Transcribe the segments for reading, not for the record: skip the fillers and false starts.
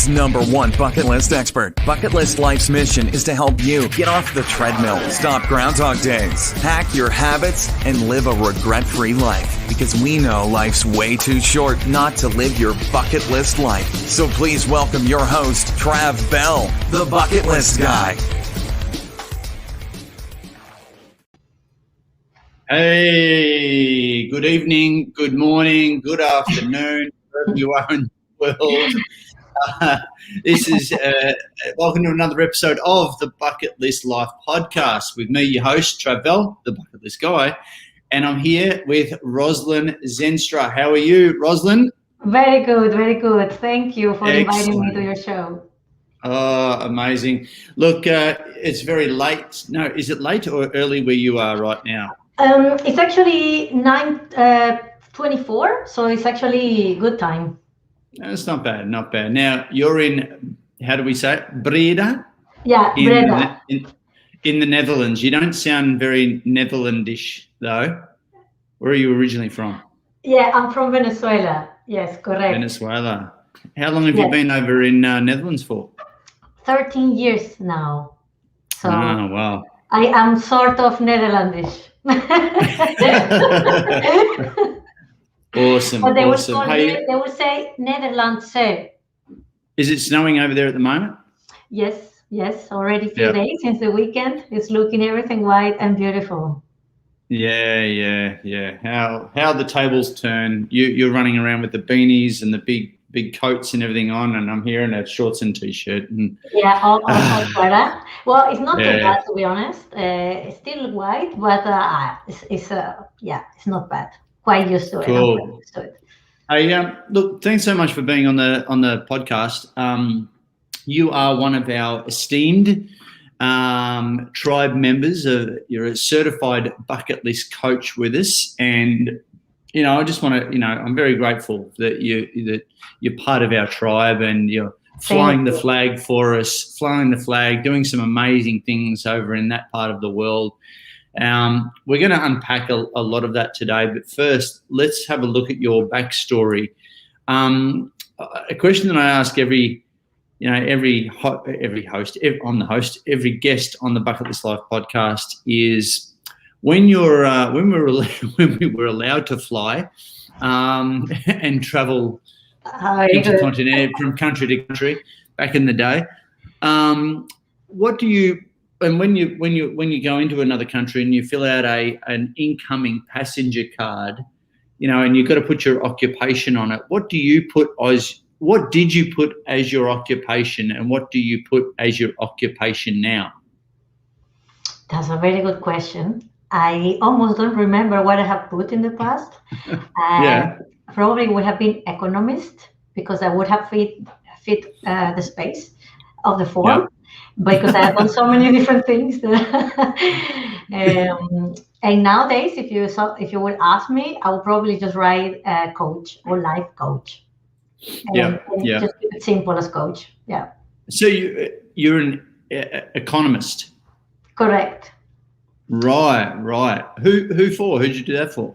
#1 bucket list expert. Bucket List Life's mission is to help you get off the treadmill, stop Groundhog Days, hack your habits, and live a regret-free life. Because we know life's way too short not to live your bucket list life. So please welcome your host, Trav Bell, the Bucket List Guy. Hey, good evening, good morning, good afternoon, wherever you are in the world. This is welcome to another episode of the Bucket List Life podcast with me, your host, Trav Bell, the Bucket List Guy, and I'm here with Roselyn Chang. How are you, Roselyn? Very good, very good. Thank you for inviting me to your show. Oh, amazing. Look, it's very late. No, is it late or early where you are right now? It's actually 9:24, so it's actually good time. That's not bad, not bad. Now, you're in, how do we say it, Breda? Yeah, Breda. In the Netherlands. You don't sound very Netherlandish, though. Where are you originally from? Yeah, I'm from Venezuela. Yes, correct. Venezuela. How long have you been over in Netherlands for? 13 years now. So oh, wow. I am sort of Netherlandish. Awesome. But they awesome. They would say Netherlands. Is it snowing over there at the moment? Yes. Already few days since the weekend. It's looking everything white and beautiful. Yeah. How the tables turn. You're running around with the beanies and the big coats and everything on, and I'm here in a shorts and t-shirt. And all Breda. Well, it's not too bad, to be honest. It's still white, but it's not bad. Quite used to it. Cool. Hey, look, thanks so much for being on the podcast. You are one of our esteemed tribe members. You're a certified bucket list coach with us, and I just want to, I'm very grateful that you're part of our tribe and you're flying the flag for us, doing some amazing things over in that part of the world. We're going to unpack a lot of that today, but first, let's have a look at your backstory. A question that I ask every guest on the Bucket List Life podcast is, when we were allowed to fly and travel intercontinental from country to country back in the day, what do you? And when you go into another country and you fill out an incoming passenger card, and you've got to put your occupation on it, what did you put as your occupation, and what do you put as your occupation now? That's a very good question. I almost don't remember what I have put in the past. Probably would have been economist, because that would have fit the space of the form. Yep. Because I have done so many different things. And nowadays, if you would ask me, I would probably just write coach or life coach. Just keep it simple as coach. Yeah. So you're an economist. Correct. Right. Who for? Who did you do that for?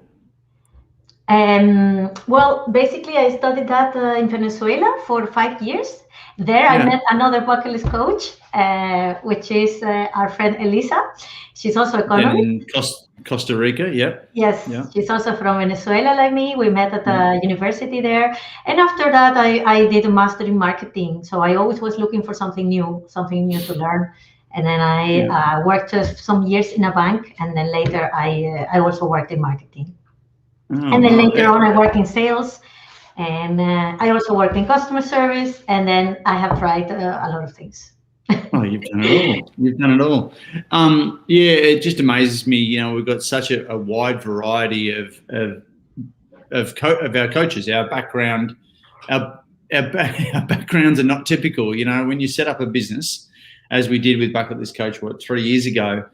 Well, basically, I studied that in Venezuela for 5 years. There, I met another bucket list coach, which is our friend Elisa. She's also economist. In Costa Rica, yep. Yes, she's also from Venezuela like me. We met at the university there. And after that, I did a master in marketing. So I always was looking for something new to learn. And then I worked some years in a bank. And then later, I also worked in marketing. And then later on, I worked in sales. And I also worked in customer service, and then I have tried a lot of things. Oh, you've done it all. It just amazes me. We've got such a wide variety of our coaches. Our background, our backgrounds are not typical. When you set up a business, as we did with Bucket List Coach, 3 years ago,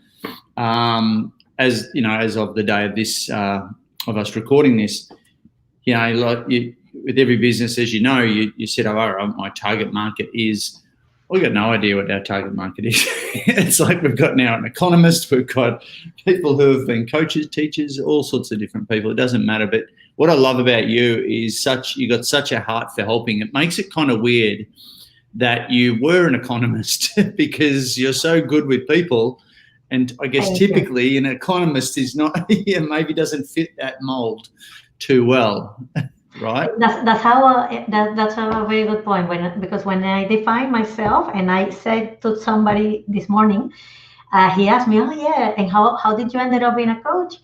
as of the day of this of us recording this, with every business, as you said, my target market is, we've got no idea what our target market is. It's like we've got now an economist, we've got people who have been coaches, teachers, all sorts of different people. It doesn't matter. But what I love about you is you got such a heart for helping. It makes it kind of weird that you were an economist because you're so good with people. And I guess typically an economist is not, maybe doesn't fit that mold too well, right? That's how that's a very good point. Because when I define myself, and I said to somebody this morning, he asked me, "Oh yeah, and how did you ended up being a coach?"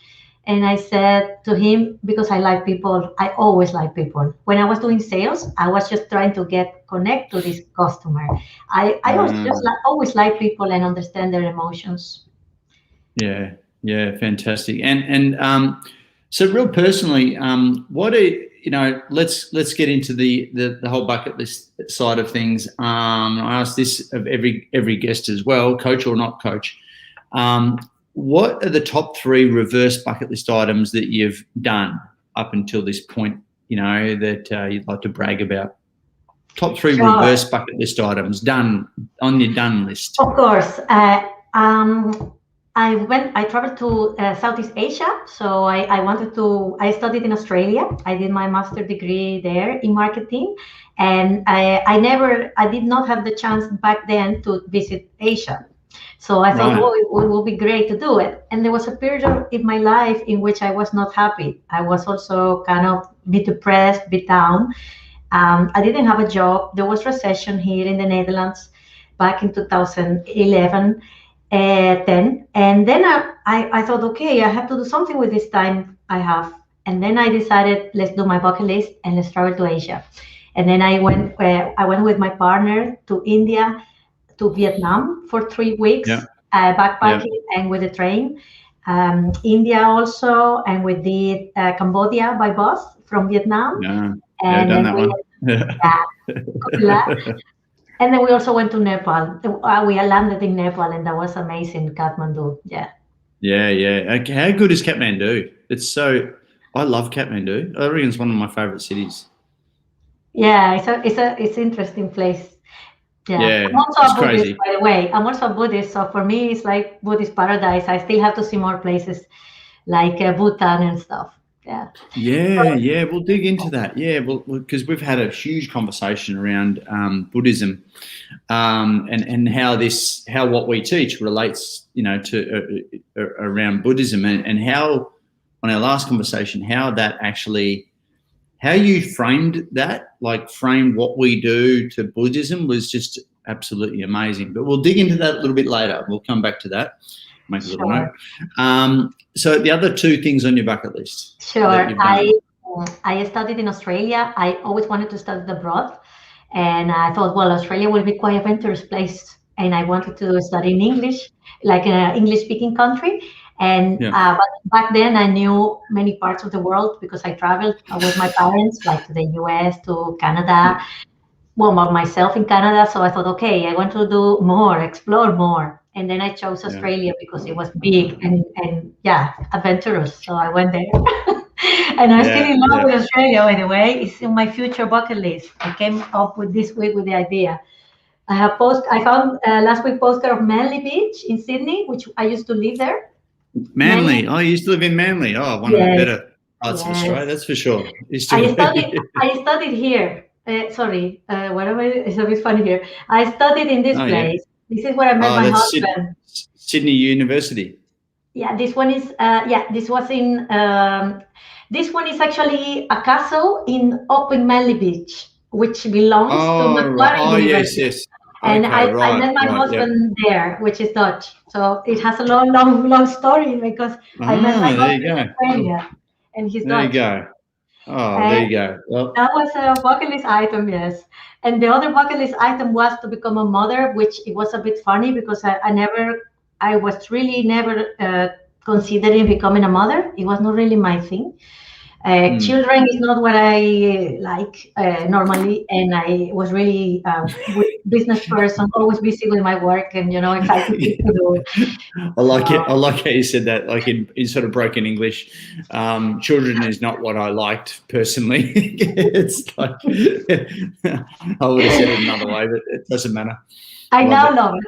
And I said to him, because I like people, I always like people. When I was doing sales, I was just trying to connect to this customer. I always like people and understand their emotions. Yeah, fantastic. And so real personally, what are let's get into the whole bucket list side of things. I ask this of every guest as well, coach or not coach. What are the top 3 reverse bucket list items that you've done up until this point, that you'd like to brag about? Top 3 reverse bucket list items done on your done list. Of course. I traveled to Southeast Asia. So I studied in Australia. I did my master's degree there in marketing. And I did not have the chance back then to visit Asia. So I thought, it would be great to do it. And there was a period in my life in which I was not happy. I was also kind of a bit depressed, a bit down. I didn't have a job. There was recession here in the Netherlands back in 2011, 10. And then I thought, okay, I have to do something with this time I have. And then I decided, let's do my bucket list and let's travel to Asia. And then I went with my partner to India, to Vietnam for 3 weeks, backpacking and with the train. India also, and we did Cambodia by bus from Vietnam. And done that one. And then we also went to Nepal. We landed in Nepal, and that was amazing. Kathmandu, yeah. Okay, how good is Kathmandu? I love Kathmandu. I reckon it's one of my favorite cities. Yeah, it's an interesting place. Yeah, I'm also a Buddhist, crazy. By the way. I'm also a Buddhist, so for me, it's like Buddhist paradise. I still have to see more places like Bhutan and stuff. Yeah. We'll dig into that. Yeah, well, because we've had a huge conversation around Buddhism, and how what we teach relates, to around Buddhism, and how on our last conversation how you framed that, framed what we do to Buddhism was just absolutely amazing. But we'll dig into that a little bit later. We'll come back to that. Make a little note. So the other 2 things on your bucket list. Sure. I studied in Australia. I always wanted to study abroad. And I thought, well, Australia will be quite an adventurous place. And I wanted to study in English, like in an English-speaking country. And but back then I knew many parts of the world because I traveled with my parents, like to the US, to Canada, well, myself in Canada. So I thought, okay, I want to do more, explore more. And then I chose Australia because it was big and adventurous. So I went there. And I'm still in love with Australia, by the way. It's in my future bucket list. I came up with this week with the idea. I found last week poster of Manly Beach in Sydney, which I used to live there. Manly. Oh, you used to live in Manly. Oh, one of the better parts of Australia, that's for sure. I studied here. It's a bit funny here. I studied in this place. This is where I met my husband. Sydney University. Yeah, this one is. This was in. This one is actually a castle up in Manly Beach, which belongs to Macquarie University. Yes. And I met my husband there, which is Dutch. So it has a long story because I met my husband in Australia, and he's Dutch. There you go. There you go. Well, that was a bucket list item, yes. And the other bucket list item was to become a mother, which it was a bit funny because I was really never considering becoming a mother. It was not really my thing. Children is not what I like normally, and I was really a business person, always busy with my work, and excited to do it. I like it. I like how you said that, like in sort of broken English. Children is not what I liked personally. It's like I would have said it another way, but it doesn't matter. I now love it.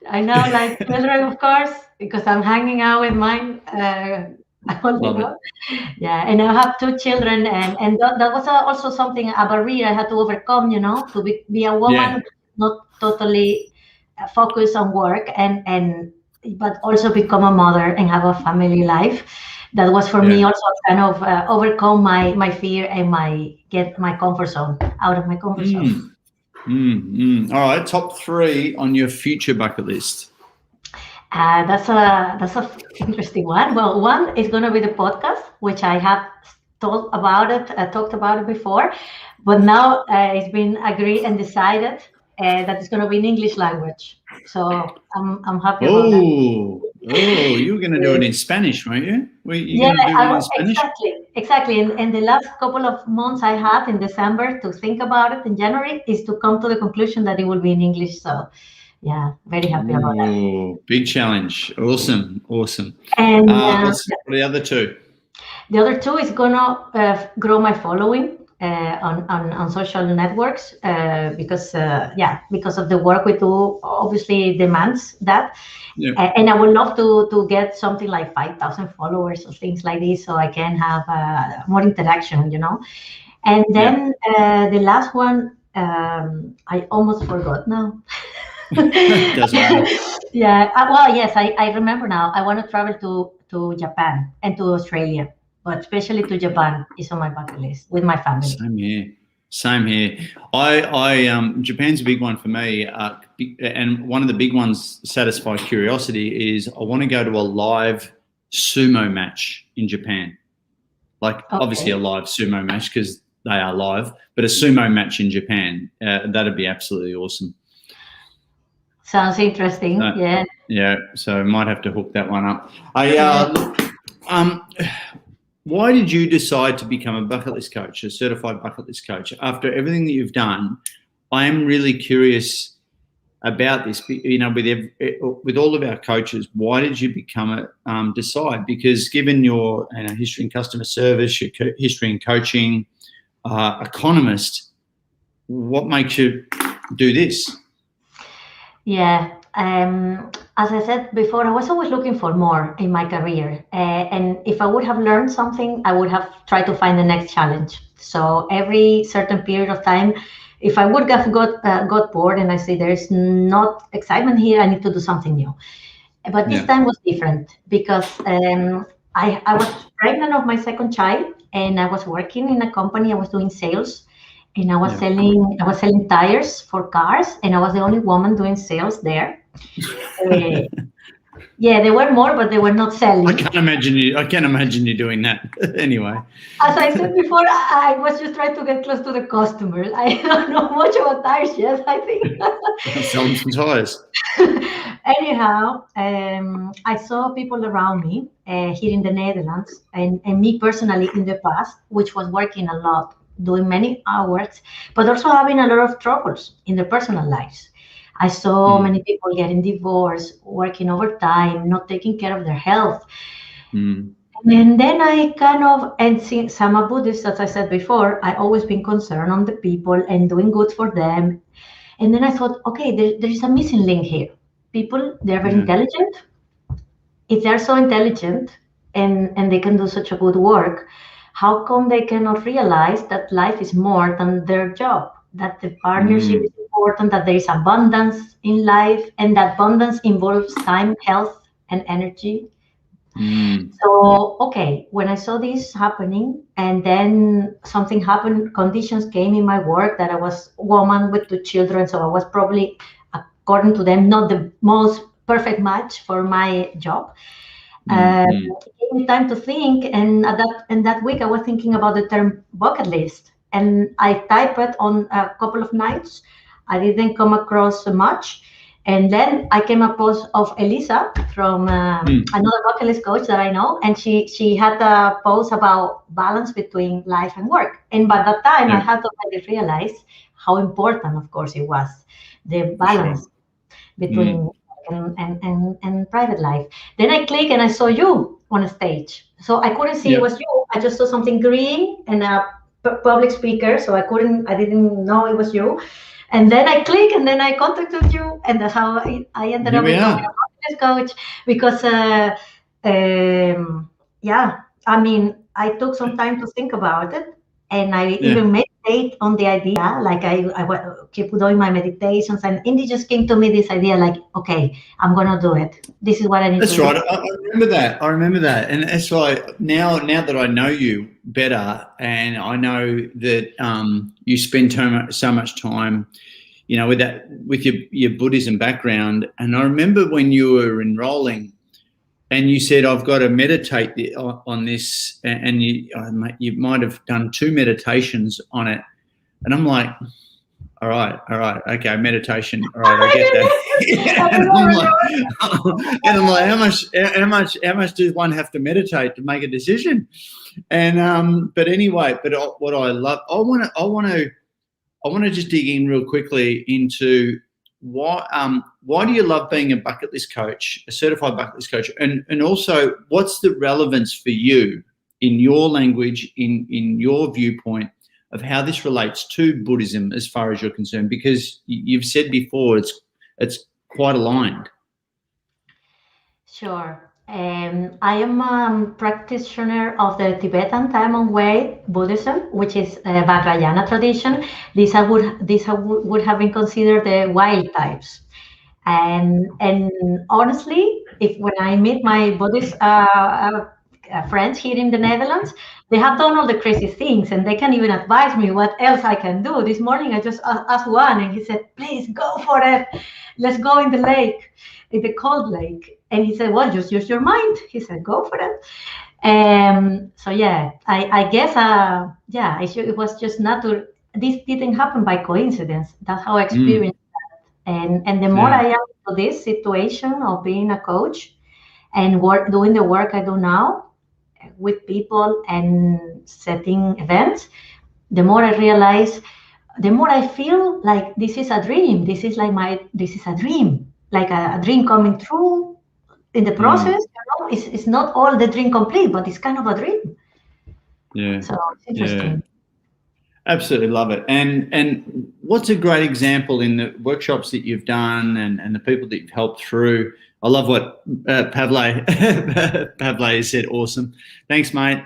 I now like children, of course, because I'm hanging out with mine. Yeah, and I have 2 children, and that was also something, a barrier I had to overcome, to be a woman not totally focus on work and but also become a mother and have a family life. That was for me also kind of overcome my fear and get my comfort zone out of my comfort zone. All right, top 3 on your future bucket list. That's a interesting one. Well, one is going to be the podcast, which I have talked about it before, but now it's been agreed and decided that it's going to be in English language. So I'm happy about that. You were going to do it in Spanish, weren't you? Were you Yeah, going to do it in Spanish? exactly. And the last couple of months I had in December to think about it in January is to come to the conclusion that it will be in English. So yeah, very happy about that. Oh, big challenge. Awesome. And What are the other 2? the other 2 is gonna grow my following on social networks because of the work we do. Obviously, demands that. Yeah. And I would love to get something like 5,000 followers or things like this, so I can have more interaction, And then the last one, I almost forgot now. Doesn't matter. Yeah. Well, yes, I remember now. I want to travel to Japan and to Australia, but especially to Japan is on my bucket list with my family. Same here. I Japan's a big one for me, and one of the big ones, satisfy curiosity, is I want to go to a live sumo match in Japan. Obviously a live sumo match because they are live, but a sumo match in Japan, that'd be absolutely awesome. Sounds interesting. Yeah. So I might have to hook that one up. Why did you decide to become a bucket list coach, a certified bucket list coach? After everything that you've done, I am really curious about this. With all of our coaches, why did you decide? Because given your history in customer service, your history in coaching, economist, what makes you do this? Yeah. As I said before, I was always looking for more in my career. And if I would have learned something, I would have tried to find the next challenge. So every certain period of time, if I would have got bored and I say there's not excitement here, I need to do something new. But this time was different because I was pregnant of my second child and I was working in a company. I was doing sales. And I was selling tires for cars, and I was the only woman doing sales there. There were more, but they were not selling. I can't imagine you doing that anyway. As I said before, I was just trying to get close to the customers. I don't know much about tires yet, I think. Selling some tires. Anyhow, I saw people around me here in the Netherlands, and me personally in the past, which was working a lot, doing many hours, but also having a lot of troubles in their personal lives. I saw many people getting divorced, working overtime, not taking care of their health. And then and since I'm a Buddhist, as I said before, I always been concerned on the people and doing good for them. And then I thought, okay, there is a missing link here. People, they're very intelligent. If they're so intelligent and they can do such a good work, how come they cannot realize that life is more than their job, that the partnership is important, that there is abundance in life, and that abundance involves time, health, and energy? So, okay, when I saw this happening, and then something happened, conditions came in my work that I was a woman with 2 children, so I was probably, according to them, not the most perfect match for my job. It gave me time to think, and that week I was thinking about the term bucket list, and I typed it on a couple of nights. I didn't come across much, and then I came across of Elisa from another bucket list coach that I know, and she had a post about balance between life and work, and by that time I had already realized how important, of course, it was, the balance between and private life. Then I click and I saw you on a stage. So I couldn't see it was you. I just saw something green and a public speaker. So I didn't know it was you. And then I click and then I contacted you. And that's how I ended up becoming a business coach because, I mean, I took some time to think about it. And I even meditated stayed on the idea, like keep doing my meditations, and it just came to me this idea, like, okay, I'm gonna do it. This is what I need That's to right. do. I remember that. I remember that, and that's why now that I know you better, and I know that you spend so much time, with your Buddhism background. And I remember when you were enrolling, and you said, "I've got to meditate on this," and you might have done 2 meditations on it, and I'm like, all right, okay, meditation. All right, I get that. and I'm like, how much does one have to meditate to make a decision? And but anyway, what I love, I want to just dig in real quickly into why do you love being a bucket list coach, a certified bucket list coach, and also what's the relevance for you in your language, in your viewpoint, of how this relates to Buddhism as far as you're concerned, because you've said before it's quite aligned. Sure. I am a practitioner of the Tibetan Diamond Way Buddhism, which is a Vajrayana tradition. These would have been considered the wild types. And honestly, when I meet my Buddhist friends here in the Netherlands, they have done all the crazy things, and they can even advise me what else I can do. This morning, I just asked one, and he said, "Please go for it. Let's go in the lake, in the cold lake." And he said, "Well, just use your mind." He said, "Go for it." So yeah, I guess it was just natural. This didn't happen by coincidence. That's how I experienced that. And the more I am to this situation of being a coach and doing the work I do now with people and setting events, the more I realize, the more I feel like this is a dream. This is a dream, like a dream coming true in the process. It's not all the dream complete, but it's kind of a dream. Yeah. So it's interesting. Yeah. Absolutely love it. And what's a great example in the workshops that you've done and the people that you've helped through? I love what Pavle said. Awesome. Thanks, mate.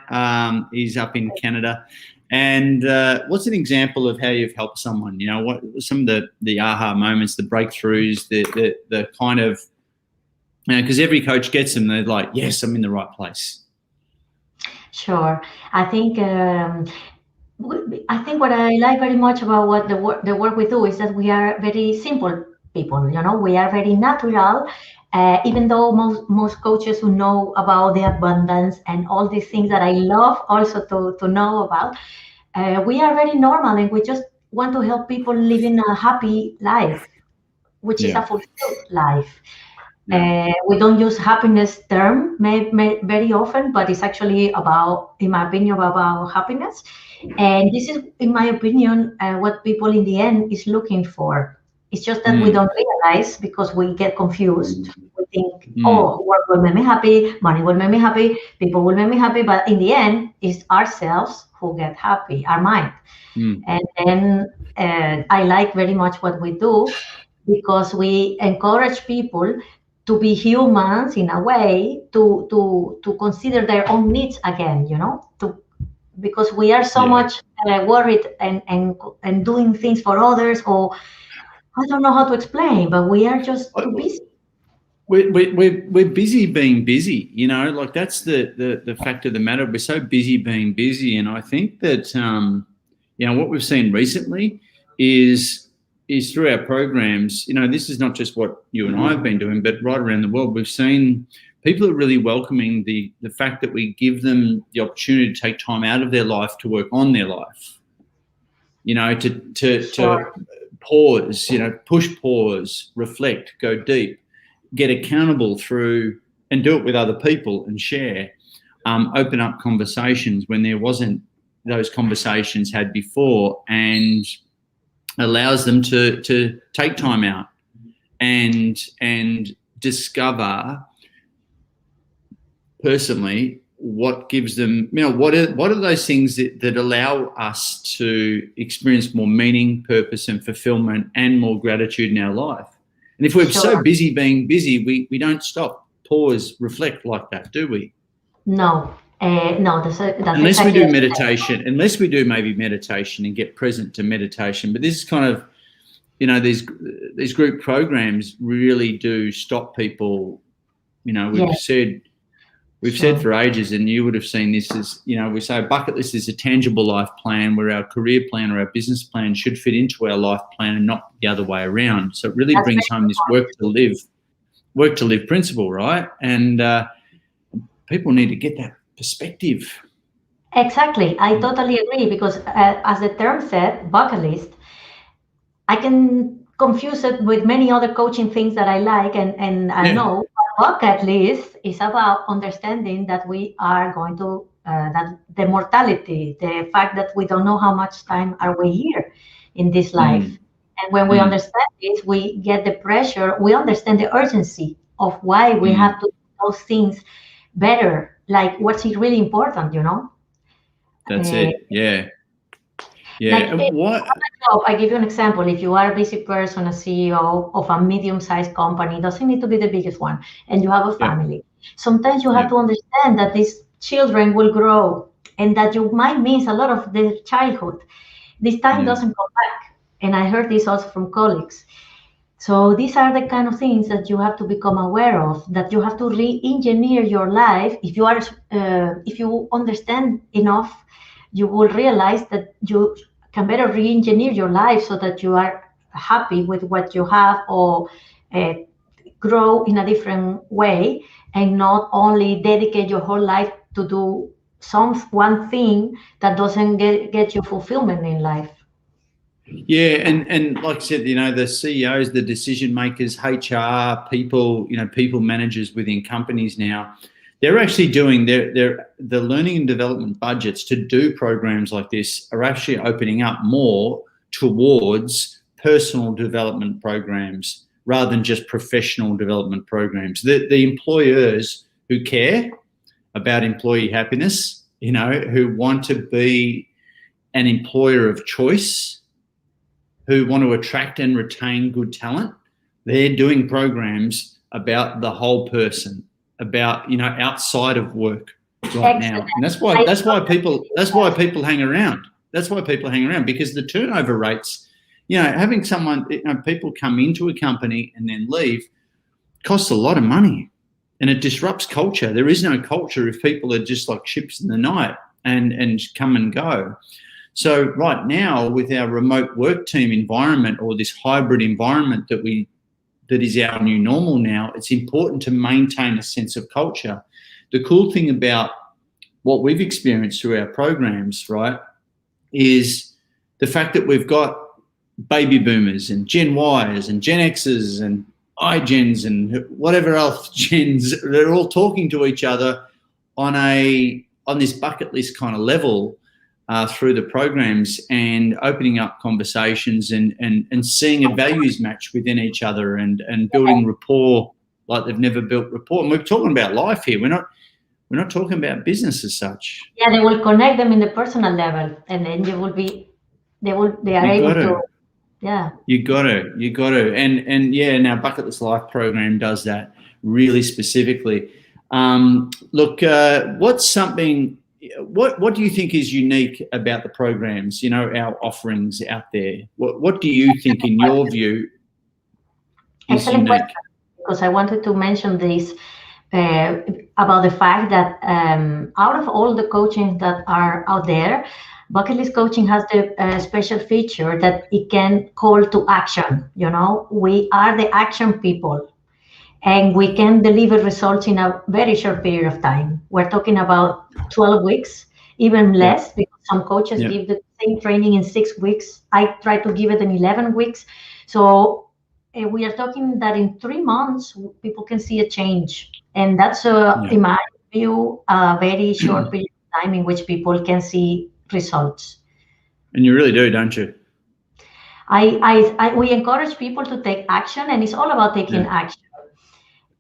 He's up in Canada. And what's an example of how you've helped someone? What some of the aha moments, the breakthroughs, the kind of, because every coach gets them. They're like, yes, I'm in the right place. Sure. I think what I like very much about the work we do is that we are very simple people. We are very natural. Even though most coaches who know about the abundance and all these things that I love also to know about, we are very normal, and we just want to help people living a happy life, which is a fulfilled life. We don't use happiness term very often, but it's actually about, in my opinion, about happiness. And this is, in my opinion, what people in the end is looking for. It's just that we don't realize because we get confused. We think, work will make me happy, money will make me happy, people will make me happy. But in the end, it's ourselves who get happy, our mind. And then I like very much what we do because we encourage people to be humans in a way, to consider their own needs again, because we are so much worried and doing things for others, or I don't know how to explain, but we are just too busy. We're busy being busy, like that's the fact of the matter. We're so busy being busy. And I think that, what we've seen recently is through our programs, this is not just what you and I have been doing, but right around the world, we've seen people are really welcoming the fact that we give them the opportunity to take time out of their life to work on their life, to pause, push pause, reflect, go deep, get accountable through, and do it with other people and share, open up conversations when there wasn't those conversations had before, and allows them to take time out and discover personally what gives them, what are those things that allow us to experience more meaning, purpose and fulfillment and more gratitude in our life. And if we're so busy being busy, we don't stop, pause, reflect like that, do we? No. No, that's Unless we exactly do what you said. meditation, unless we do maybe meditation and get present to meditation. But this is kind of, these group programs really do stop people. We've said for ages, and you would have seen this as, we say a bucket list is a tangible life plan where our career plan or our business plan should fit into our life plan and not the other way around. So it really brings home this work to live principle, right? And people need to get that perspective. Exactly. I totally agree, because as the term said, bucket list, I can confuse it with many other coaching things that I like, and I know bucket list is about understanding that we are going to, that the mortality, the fact that we don't know how much time are we here in this life. And when we understand this, we get the pressure, we understand the urgency of why we have to do those things better, like what's really important, That's it. Yeah. Like I give you an example. If you are a busy person, a CEO of a medium-sized company, it doesn't need to be the biggest one, and you have a family. Sometimes you have to understand that these children will grow and that you might miss a lot of their childhood. This time doesn't come back. And I heard this also from colleagues. So these are the kind of things that you have to become aware of, that you have to re-engineer your life. If you understand enough, you will realize that you can better re-engineer your life so that you are happy with what you have, or grow in a different way, and not only dedicate your whole life to do one thing that doesn't get you fulfillment in life. Yeah, and like I said, the CEOs, the decision makers, HR people, people managers within companies now, they're actually doing the learning and development budgets to do programs like this are actually opening up more towards personal development programs rather than just professional development programs. The employers who care about employee happiness, who want to be an employer of choice, who want to attract and retain good talent, they're doing programs about the whole person, about outside of work right now. And that's why people hang around. That's why people hang around, because the turnover rates, having someone, people come into a company and then leave costs a lot of money, and it disrupts culture. There is no culture if people are just like ships in the night and come and go. So right now, with our remote work team environment, or this hybrid environment that is our new normal now, it's important to maintain a sense of culture. The cool thing about what we've experienced through our programs, right, is the fact that we've got baby boomers and Gen Ys and Gen Xs and iGens and whatever else gens, they're all talking to each other on this bucket list kind of level. Through the programs, and opening up conversations and seeing a values match within each other, and building rapport like they've never built rapport. And we're talking about life here. We're not talking about business as such. Yeah, they will connect them in the personal level, and then they are able to. Yeah. You got to. And our Bucket List Life program does that really specifically. Look, what's something? What do you think is unique about the programs, our offerings out there? What do you think, in your view, is Excellent unique? question, because I wanted to mention this about the fact that out of all the coaching that are out there, Bucket List Coaching has the special feature that it can call to action. We are the action people, and we can deliver results in a very short period of time. We're talking about 12 weeks, even less, because some coaches give the same training in 6 weeks. I try to give it in 11 weeks. So we are talking that in 3 months, people can see a change. And that's, in my view, a very short period of time in which people can see results. And you really do, don't you? We encourage people to take action, and it's all about taking action.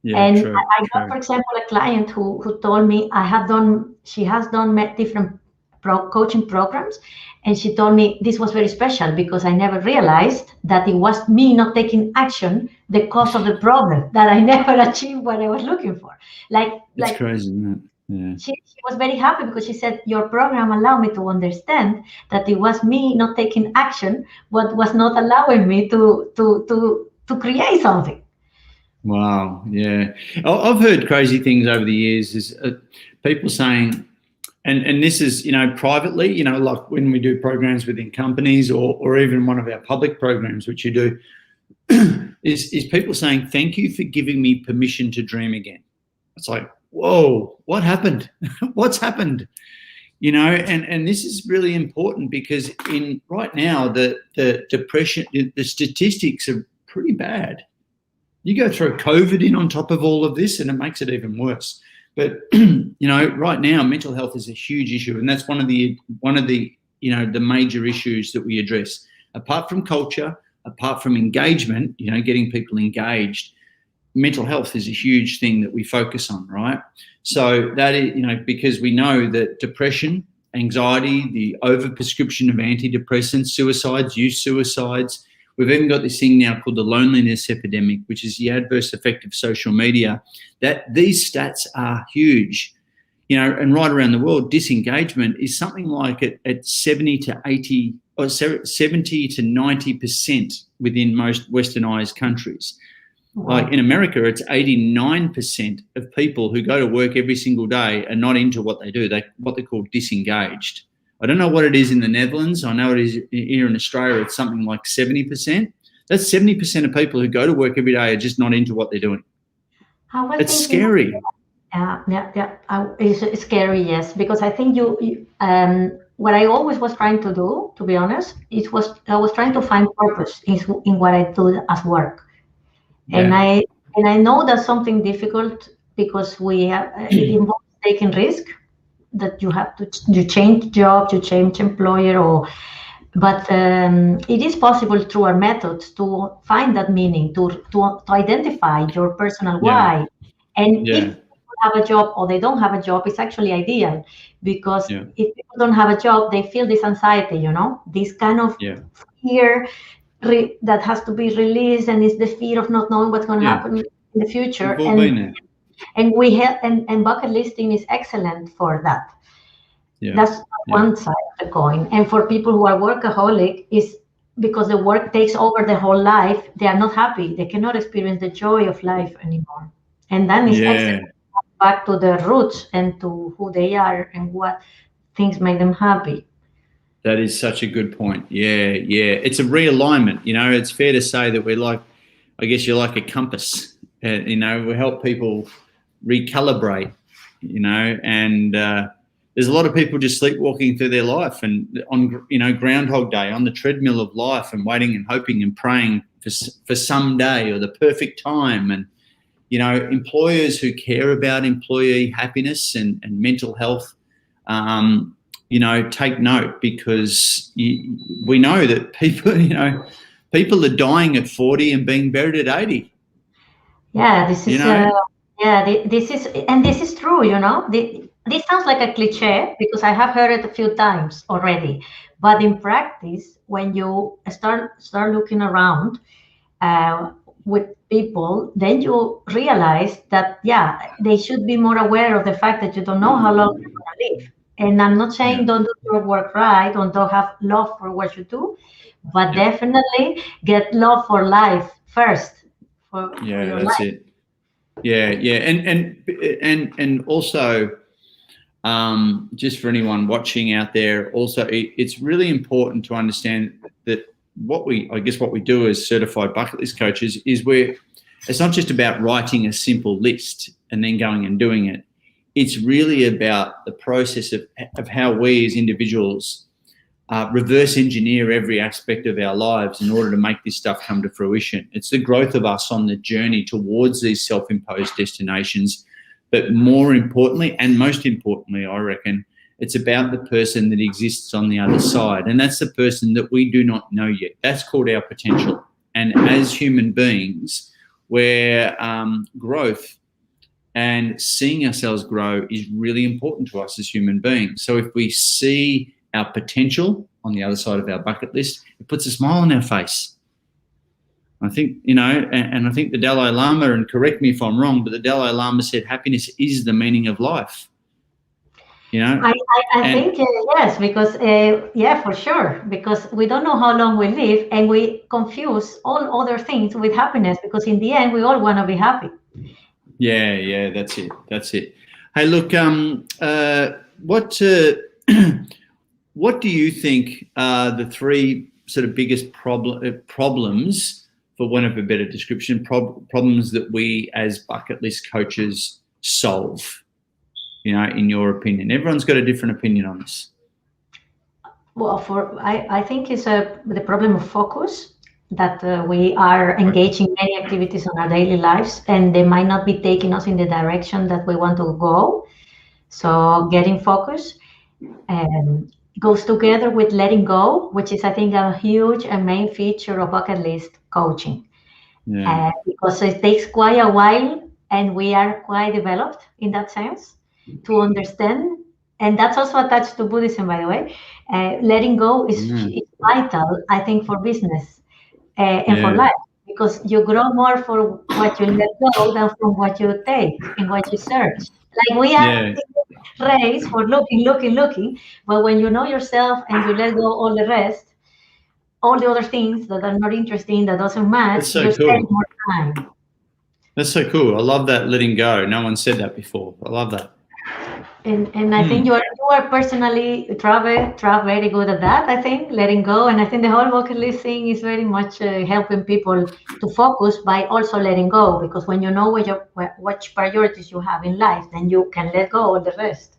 Yeah, and true, I got, for example, a client who told me she has done different coaching programs, and she told me this was very special because I never realized that it was me not taking action the cause of the problem, that I never achieved what I was looking for. It's crazy, isn't it? Yeah. She was very happy because she said, your program allowed me to understand that it was me not taking action, what was not allowing me to create something. Wow. Yeah. I've heard crazy things over the years. Is people saying, and this is, privately, like when we do programs within companies or even one of our public programs, which you do, is people saying, thank you for giving me permission to dream again. It's like, whoa, what happened? What's happened? And this is really important because right now, the depression, the statistics are pretty bad. You go throw COVID in on top of all of this and it makes it even worse. But, right now, mental health is a huge issue. And that's one of the the major issues that we address. Apart from culture, apart from engagement, getting people engaged, mental health is a huge thing that we focus on, right? So that is, because we know that depression, anxiety, the overprescription of antidepressants, youth suicides, we've even got this thing now called the loneliness epidemic, which is the adverse effect of social media, that these stats are huge. And right around the world, disengagement is something like at 70 to 80 or 70 to 90% within most westernized countries. Wow. Like in America, it's 89% of people who go to work every single day are not into what they do. What they call disengaged. I don't know what it is in the Netherlands. I know it is here in Australia. It's something like 70%. That's 70% of people who go to work every day are just not into what they're doing. It's scary. It's scary, yes, because I think what I always was trying to do, to be honest, I was trying to find purpose in what I do as work. And I know that's something difficult because it involves taking risk, that you change job, you change employer, but it is possible through our methods to find that meaning, to identify your personal why. And if people have a job or they don't have a job, it's actually ideal because if people don't have a job, they feel this anxiety, this kind of fear that has to be released, and it's the fear of not knowing what's going to happen in the future. And we have and bucket listing is excellent for that. That's one side of the coin. And for people who are workaholic, is because the work takes over the whole life, they are not happy. They cannot experience the joy of life anymore. And then it's excellent back to the roots and to who they are and what things make them happy. That is such a good point. Yeah. It's a realignment. It's fair to say that we're like, I guess you're like a compass. We help people recalibrate, and there's a lot of people just sleepwalking through their life and on, Groundhog Day, on the treadmill of life and waiting and hoping and praying for some day or the perfect time. And, employers who care about employee happiness and mental health, take note, because we know that people are dying at 40 and being buried at 80. Yeah, this is this is true. This sounds like a cliche because I have heard it a few times already. But in practice, when you start looking around with people, then you realize that they should be more aware of the fact that you don't know how long you're going to live. And I'm not saying don't do your work right, don't have love for what you do, but definitely get love for life first. That's it. And also, just for anyone watching out there, also it's really important to understand that what we do as certified bucket list coaches is it's not just about writing a simple list and then going and doing it. It's really about the process of how we as individuals reverse engineer every aspect of our lives in order to make this stuff come to fruition. It's the growth of us on the journey towards these self-imposed destinations. But more importantly, and most importantly, I reckon, it's about the person that exists on the other side. And that's the person that we do not know yet. That's called our potential. And as human beings, where growth and seeing ourselves grow is really important to us as human beings. So if we see our potential on the other side of our bucket list, it puts a smile on our face. I think, and I think the Dalai Lama, and correct me if I'm wrong, but the Dalai Lama said happiness is the meaning of life. you know. I think yes, because yeah, for sure, because we don't know how long we live, and we confuse all other things with happiness. Because in the end, we all want to be happy. Yeah, that's it. Hey, look, what what do you think are the three sort of biggest problems, for want of a better description, problems that we as bucket list coaches solve? You know, in your opinion, everyone's got a different opinion on this. Well, I think it's the problem of focus, that we are engaging in many activities on our daily lives, and they might not be taking us in the direction that we want to go. So getting focus goes together with letting go, which is, I think, a huge and main feature of bucket list coaching. Yeah. Because it takes quite a while, and we are quite developed in that sense to understand. And that's also attached to Buddhism, by the way. Letting go is vital, I think, for business and for life, because you grow more for what you let go than from what you take and what you search. Like we are in this race for looking, but when you know yourself and you let go all the rest, all the other things that are not interesting, that doesn't match, so you cool. spend more time. That's so cool. I love that, letting go. No one said that before. I love that. And I think you are personally Trav very good at that. I think letting go, and I think the whole bucket list thing is very much helping people to focus by also letting go. Because when you know what priorities you have in life, then you can let go all the rest.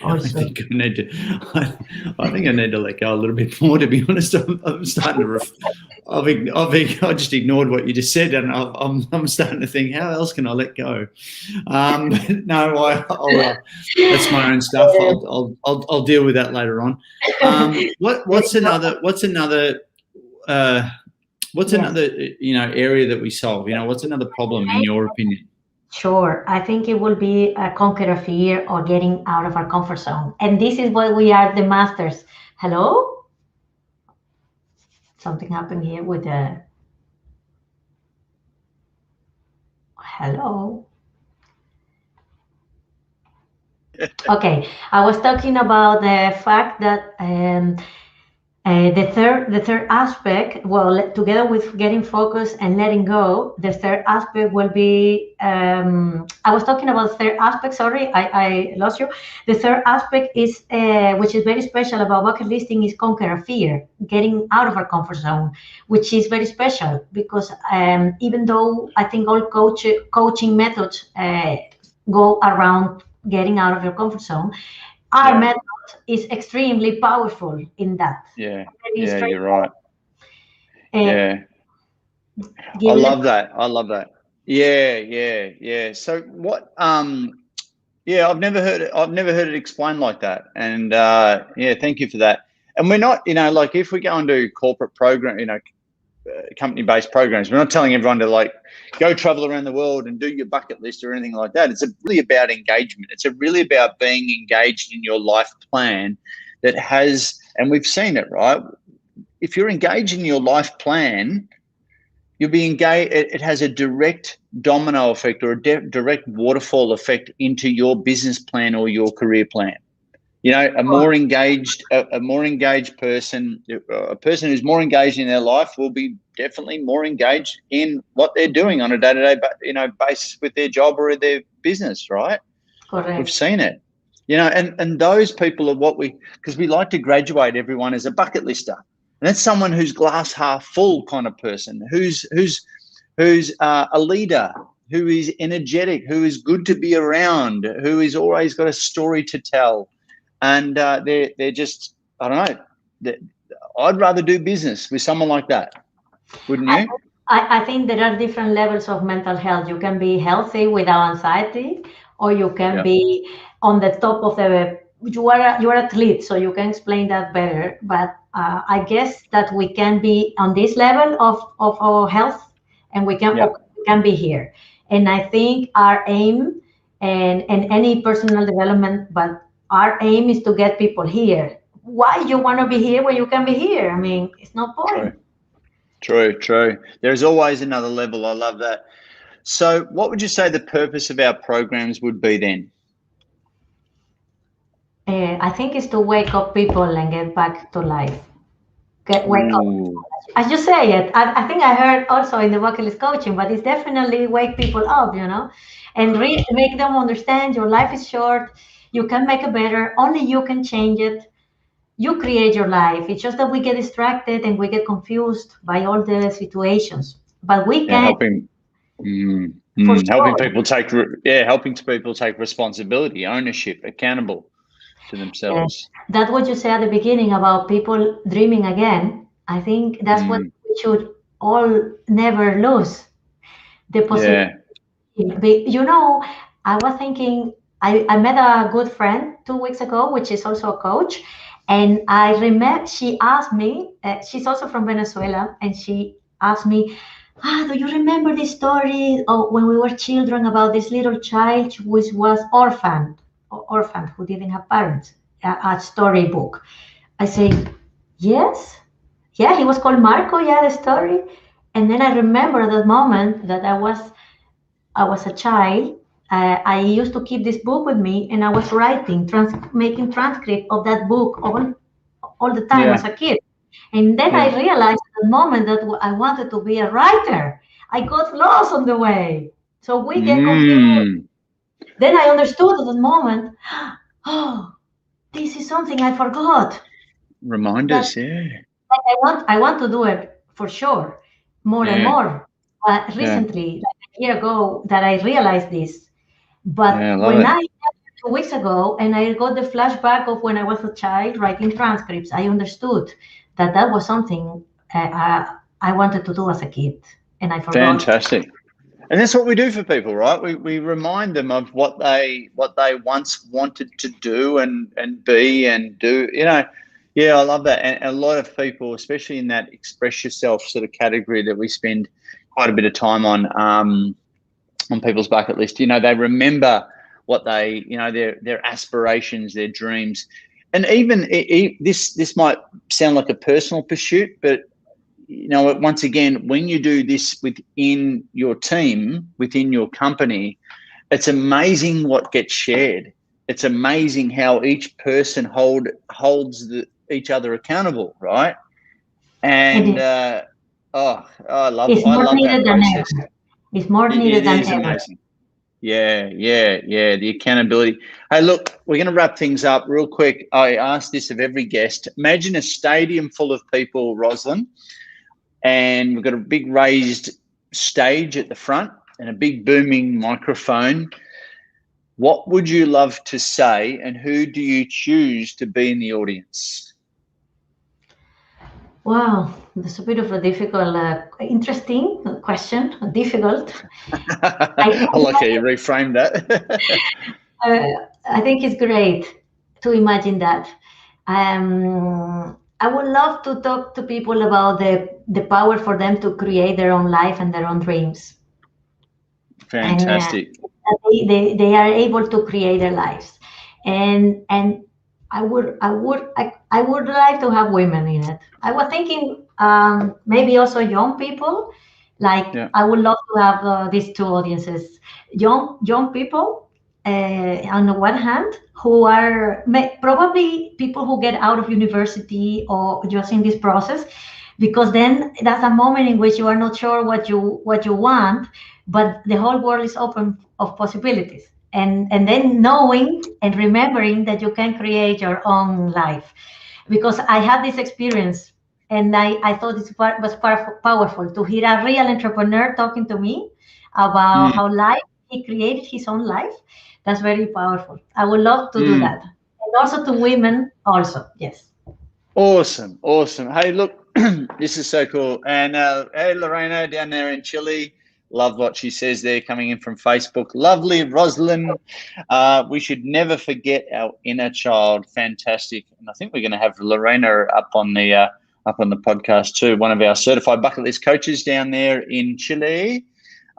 Also. I think I need to let go a little bit more. To be honest, I'm starting to. I just ignored what you just said, and I'm starting to think, how else can I let go? No, that's my own stuff. I'll deal with that later on. What's another area that we solve? What's another problem in your opinion? Sure. I think it will be a conquer a fear or getting out of our comfort zone. And this is what we are the masters. Hello? Something happened here with the... Hello? Okay. I was talking about the fact that the third aspect, well, together with getting focused and letting go, the third aspect will be, I was talking about the third aspect, sorry, I lost you. The third aspect is, which is very special about bucket listing, is conquer a fear, getting out of our comfort zone, which is very special because even though I think all coaching methods go around getting out of your comfort zone, our method is extremely powerful in that. Yeah, you're right. I love that. Yeah. So what? I've never heard it explained like that. And thank you for that. And we're not, like if we go and do corporate program, company-based programs, we're not telling everyone to like go travel around the world and do your bucket list or anything like that. It's really about engagement. It's really about being engaged in your life plan that has, and we've seen it, right? If you're engaged in your life plan, you'll be engaged. It has a direct domino effect or a direct waterfall effect into your business plan or your career plan. A more engaged person, a person who's more engaged in their life will be definitely more engaged in what they're doing on a day-to-day, basis with their job or their business, right? Correct. We've seen it, and those people are because we like to graduate everyone as a bucket lister, and that's someone who's glass half full kind of person, who's a leader, who is energetic, who is good to be around, who is always got a story to tell. And they're just, I don't know, I'd rather do business with someone like that, wouldn't you? I think there are different levels of mental health. You can be healthy without anxiety, or you can be on the top of you are athlete, so you can explain that better. But I guess that we can be on this level of our health, and we can be here. And I think our aim and any personal development, but our aim is to get people here. Why you want to be here when you can be here? I mean, it's no point. True. There's always another level. I love that. So what would you say the purpose of our programs would be then? I think it's to wake up people and get back to life. Wake up. As you say it, I think I heard also in the bucket list coaching, but it's definitely wake people up, and make them understand your life is short. You can make it better. Only you can change it. You create your life. It's just that we get distracted and we get confused by all the situations. But we can helping people take responsibility, ownership, accountable to themselves. That's what you said at the beginning about people dreaming again. I think that's what we should all never lose, the possibility. I was thinking, I met a good friend 2 weeks ago, which is also a coach. And I remember she asked me, she's also from Venezuela, and she asked me, do you remember the story of when we were children about this little child which was orphaned, who didn't have parents, a storybook? I say, yes. Yeah, he was called Marco, the story. And then I remember that moment that I was a child. I used to keep this book with me, and I was writing, making transcript of that book all the time as a kid. And then I realized at the moment that I wanted to be a writer. I got lost on the way. So we get confused. Then I understood at the moment, this is something I forgot. Reminders, I want to do it for sure, more and more. Recently, like a year ago, that I realized this. But when I 2 weeks ago, and I got the flashback of when I was a child writing transcripts, I understood that was something I wanted to do as a kid, and I forgot. Fantastic. And that's what we do for people, right? We remind them of what they once wanted to do and be and do. I love that. And a lot of people, especially in that express yourself sort of category that we spend quite a bit of time on people's bucket list, they remember what they, their aspirations, their dreams. And even this might sound like a personal pursuit, but once again, when you do this within your team, within your company, it's amazing what gets shared. It's amazing how each person holds each other accountable, right? And I love that process. It's more needed than ever. It is amazing. Yeah. The accountability. Hey, look, we're going to wrap things up real quick. I ask this of every guest. Imagine a stadium full of people, Roselyn, and we've got a big raised stage at the front and a big booming microphone. What would you love to say, and who do you choose to be in the audience? Wow, that's a bit of a difficult, interesting question. Difficult. I like how you reframed that. I think it's great to imagine that. I would love to talk to people about the power for them to create their own life and their own dreams. Fantastic. And, they are able to create their lives, and I would like to have women in it. I was thinking maybe also young people. I would love to have these two audiences: young people on the one hand, who are probably people who get out of university or just in this process, because then that's a moment in which you are not sure what you want, but the whole world is open of possibilities. And then knowing and remembering that you can create your own life. Because I had this experience, and I thought it was powerful to hear a real entrepreneur talking to me about how he created his own life. That's very powerful. I would love to do that. And also to women also, yes. Awesome. Hey, look, this is so cool. And hey, Lorena down there in Chile. Love what she says there, coming in from Facebook. Lovely, Roselyn. We should never forget our inner child. Fantastic. And I think we're going to have Lorena up on the podcast too. One of our certified bucket list coaches down there in Chile.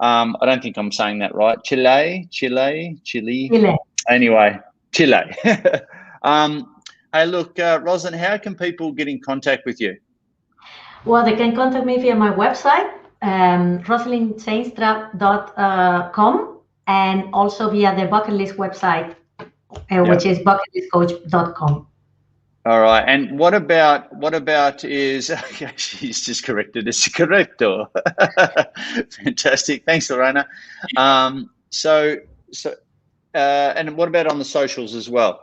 I don't think I'm saying that right. Chile. Anyway, Chile. Hey, look, Roselyn, how can people get in contact with you? Well, they can contact me via my website, roselynchang.com, and also via the bucket list website, which is bucketlistcoach.com. All right. And what about is, okay, she's just corrected. It's correcto. Fantastic. Thanks, Lorena. And what about on the socials as well?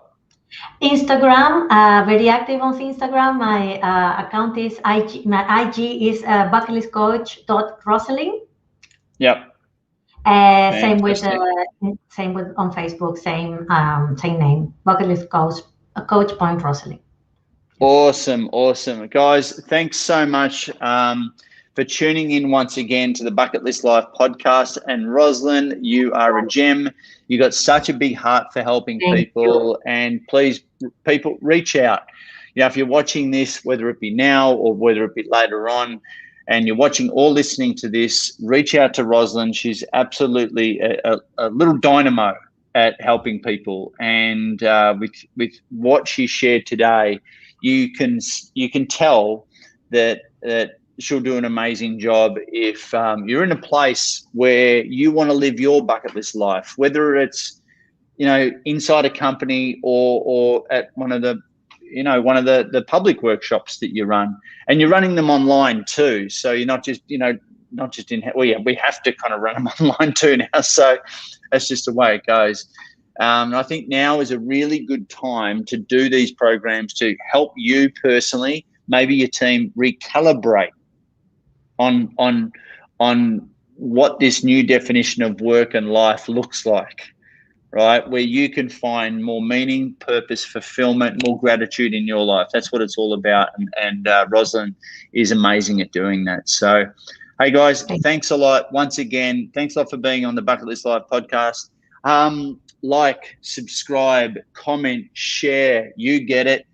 Instagram, very active on Instagram. My account is IG. My IG is bucketlistcoach.roselyn. Yep. Same with on Facebook. Same name. Bucketlistcoach.roselyn. Awesome, guys. Thanks so much for tuning in once again to the Bucket List Life podcast. And Roselyn, you are a gem. You got such a big heart for helping people. And please, people, reach out. If you're watching this, whether it be now or whether it be later on, and you're watching or listening to this, reach out to Roselyn. She's absolutely a little dynamo at helping people. And with what she shared today, you can tell that she'll do an amazing job if you're in a place where you want to live your bucket list life, whether it's inside a company or at one of the public workshops that you run, and you're running them online too. So you're not just we have to kind of run them online too now. So that's just the way it goes. And I think now is a really good time to do these programs to help you personally, maybe your team, recalibrate on what this new definition of work and life looks like, right? Where you can find more meaning, purpose, fulfillment, more gratitude in your life. That's what it's all about. And Roselyn is amazing at doing that. So, hey guys, thanks a lot. Once again, thanks a lot for being on the Bucket List Life podcast. Like, subscribe, comment, share. You get it.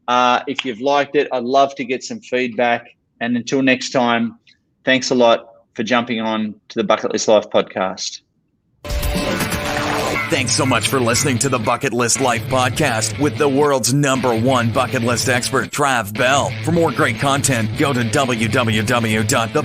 If you've liked it, I'd love to get some feedback. And until next time, thanks a lot for jumping on to the Bucket List Life podcast. Thanks so much for listening to the Bucket List Life podcast with the world's #1 bucket list expert, Trav Bell. For more great content, go to www.the